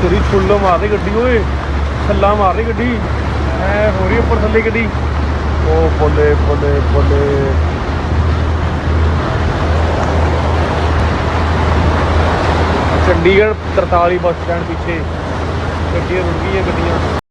तेरी छुल्लो मार रही गड्डी ओए, छल्ला मार रही गड्डी ऐ हो रही उपर थल्ले गड्डी। ओ बोले बोले बोले चंडीगढ़ 43 बस स्टैंड पीछे गड्डियां रुक गई हैं गड्डियां।